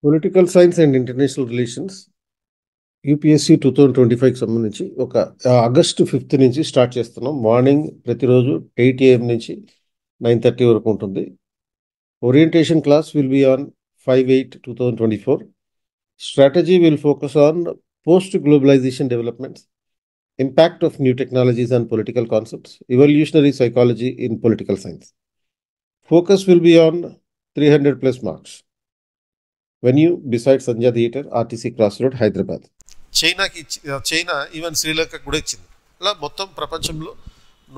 Political science and international relations UPSC 2025కి సంబంధించి ఒక ఆగస్టు 5th నుంచి స్టార్ట్ చేస్తున్నాం. మార్నింగ్ ప్రతిరోజు 8 AM నుంచి 9:30 వరకు ఉంటుంది. Orientation class will be on 5/8/2024. Strategy will focus on post-globalization developments, impact of new technologies and political concepts, evolutionary psychology in political science. Focus will be on 300 plus marks. Venue beside Sanja Theatre, RTC Cross Road, Hyderabad. China even శ్రీలంకకు కూడా ఇచ్చింది. అలా మొత్తం ప్రపంచంలో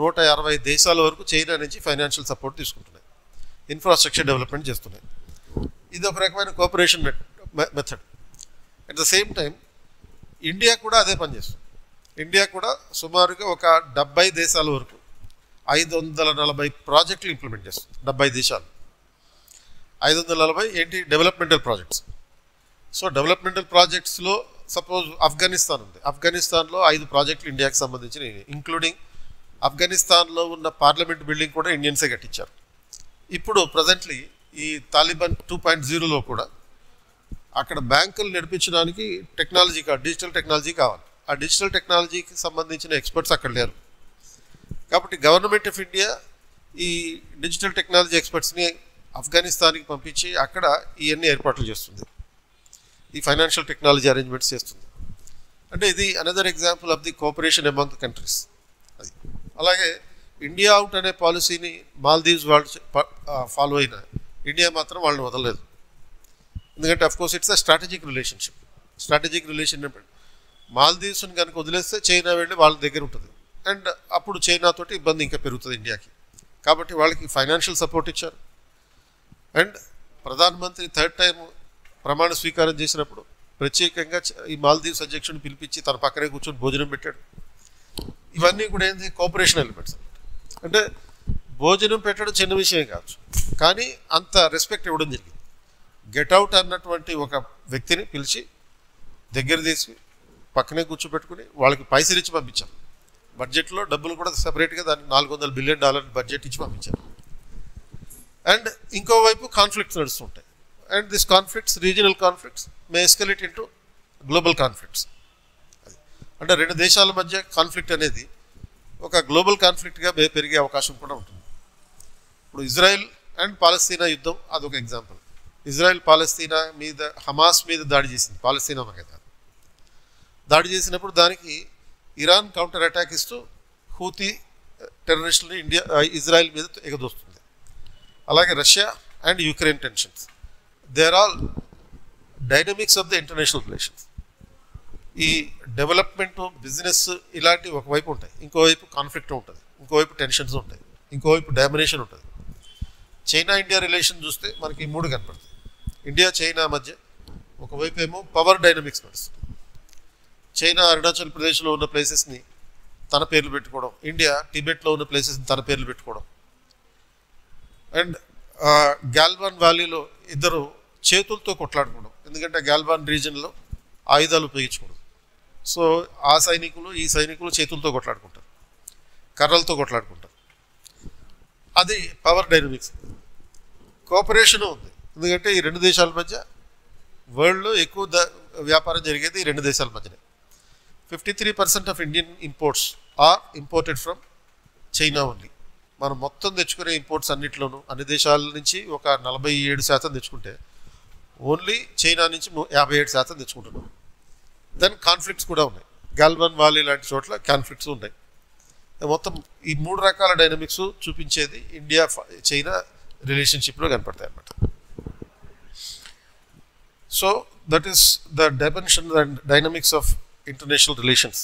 150 దేశాల వరకు China నుంచి financial support తీసుకుంటున్నాయి, ఇన్ఫ్రాస్ట్రక్చర్ డెవలప్మెంట్ చేస్తున్నాయి. ఇది ఒక రకమైన cooperation method. At the same time India కూడా అదే పనిచేస్తుంది. ఇండియా కూడా సుమారుగా ఒక 70 దేశాల వరకు 540 ప్రాజెక్టులు ఇంప్లిమెంట్ చేస్తుంది. 70 దేశాలు 540 ఏంటి? Developmental projects. సో డెవలప్మెంటల్ ప్రాజెక్ట్స్లో సపోజ్ ఆఫ్ఘనిస్తాన్ ఉంది. ఆఫ్ఘనిస్తాన్లో 5 ప్రాజెక్టులు ఇండియాకి సంబంధించినవి, ఇంక్లూడింగ్ ఆఫ్ఘనిస్తాన్లో ఉన్న పార్లమెంట్ బిల్డింగ్ కూడా ఇండియన్సే కట్టించారు. ఇప్పుడు ప్రజెంట్లీ ఈ తాలిబాన్ 2.0లో కూడా అక్కడ బ్యాంకులు నడిపించడానికి డిజిటల్ టెక్నాలజీ కావాలి. ఆ డిజిటల్ టెక్నాలజీకి సంబంధించిన ఎక్స్పర్ట్స్ అక్కడ లేరు. కాబట్టి గవర్నమెంట్ ఆఫ్ ఇండియా ఈ డిజిటల్ టెక్నాలజీ ఎక్స్పర్ట్స్ని ఆఫ్ఘనిస్తాన్కి పంపించి అక్కడ ఇవన్నీ ఏర్పాట్లు చేస్తుంది, ఈ ఫైనాన్షియల్ టెక్నాలజీ అరేంజ్మెంట్స్ చేస్తుంది. అంటే ఇది another example of the cooperation among the countries. అది అలాగే ఇండియా అవుట్ అనే పాలసీని మాల్దీవ్స్ వాళ్ళు ఫాలో అయినా ఇండియా మాత్రం వాళ్ళని వదలలేదు. ఎందుకంటే of course it's a strategic relation. మాల్దీవ్స్ని కనుక వదిలేస్తే చైనా వెళ్ళి వాళ్ళ దగ్గర ఉంటుంది, అండ్ అప్పుడు చైనాతోటి ఇబ్బంది ఇంకా పెరుగుతుంది ఇండియాకి. కాబట్టి వాళ్ళకి ఫైనాన్షియల్ సపోర్ట్ ఇచ్చారు. అండ్ ప్రధానమంత్రి 3rd టైం ప్రమాణ స్వీకారం చేసినప్పుడు ప్రత్యేకంగా ఈ మాల్దీవ్స్ అధ్యక్షుడిని పిలిపించి తన పక్కనే కూర్చొని భోజనం పెట్టాడు. ఇవన్నీ కూడా ఏంటి? Cooperation elements. అంటే భోజనం పెట్టడం చిన్న విషయం కాదు, కానీ అంత రెస్పెక్ట్ ఇవ్వడం జరిగింది. గెట్ అవుట్ అన్నటువంటి ఒక వ్యక్తిని పిలిచి దగ్గర తీసి పక్కనే కూర్చోబెట్టుకుని వాళ్ళకి పైసలు ఇచ్చి పంపించారు. బడ్జెట్లో డబ్బులు కూడా సపరేట్గా దానికి $400 బిలియన్ బడ్జెట్ ఇచ్చి పంపించారు. అండ్ ఇంకోవైపు కాన్ఫ్లిక్ట్స్ నడుస్తుంటాయి. And this conflicts, regional conflicts may escalate into global conflicts. అంటే 2 దేశాల మధ్య కాన్ఫ్లిక్ట్ అనేది ఒక గ్లోబల్ కాన్ఫ్లిక్ట్గా పెరిగే అవకాశం కూడా ఉంటుంది. ఇప్పుడు ఇజ్రాయెల్ అండ్ పాలస్తీనా యుద్ధం అదొక ఎగ్జాంపుల్. ఇజ్రాయెల్ పాలస్తీనా మీద, హమాస్ మీద దాడి చేసింది. పాలస్తీనా మీద దాడి చేసినప్పుడు దానికి ఇరాన్ కౌంటర్ అటాక్ ఇస్తూ హూతీ టెర్రరిస్టులని ఇజ్రాయెల్ మీద ఎగదోస్తుంది. అలాగే Russia and Ukraine tensions, they are all dynamics of the international relations. ఈ డెవలప్మెంట్, బిజినెస్ ఇలాంటి ఒకవైపు ఉంటాయి, ఇంకోవైపు కాన్ఫ్లిక్ట్ ఉంటుంది, ఇంకోవైపు టెన్షన్స్ ఉంటాయి, ఇంకోవైపు డామినేషన్ ఉంటుంది. చైనా ఇండియా రిలేషన్ చూస్తే మనకి 3 కనపడుతుంది. ఇండియా చైనా మధ్య ఒకవైపు ఏమో పవర్ డైనమిక్స్ నడుస్తుంది. చైనా అరుణాచల్ ప్రదేశ్లో ఉన్న ప్లేసెస్ని తన పేర్లు పెట్టుకోవడం, ఇండియా టిబెట్లో ఉన్న ప్లేసెస్ని తన పేర్లు పెట్టుకోవడం. అండ్ గాల్వాన్ వ్యాలీలో ఇద్దరు చేతులతో కొట్లాడుకోవడం, ఎందుకంటే గాల్వాన్ రీజన్లో ఆయుధాలు ఉపయోగించకూడదు. సో ఆ సైనికులు ఈ సైనికులు చేతులతో కొట్లాడుకుంటారు, కర్రలతో కొట్లాడుకుంటారు. అది పవర్ డైనమిక్స్. కోఆపరేషన్ ఉంది, ఎందుకంటే ఈ 2 దేశాల మధ్య వరల్డ్లో ఎక్కువ వ్యాపారం జరిగేది ఈ 2 దేశాల మధ్యనే. 53% of Indian imports are imported from China only. మనం మొత్తం తెచ్చుకునే ఇంపోర్ట్స్ అన్నింటిలోనూ అన్ని దేశాల నుంచి ఒక 47% తెచ్చుకుంటే ఓన్లీ చైనా నుంచి 57% తెచ్చుకుంటున్నాం. దెన్ కాన్ఫ్లిక్ట్స్ కూడా ఉన్నాయి. గాల్వాన్ వ్యాలీ లాంటి చోట్ల కాన్ఫ్లిక్ట్స్ ఉన్నాయి. మొత్తం ఈ 3 రకాల డైనమిక్స్ చూపించేది ఇండియా చైనా రిలేషన్షిప్లో కనపడతాయి అన్నమాట. So that is the dimension and dynamics of international relations.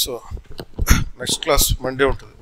So next class Monday ఉంటుంది.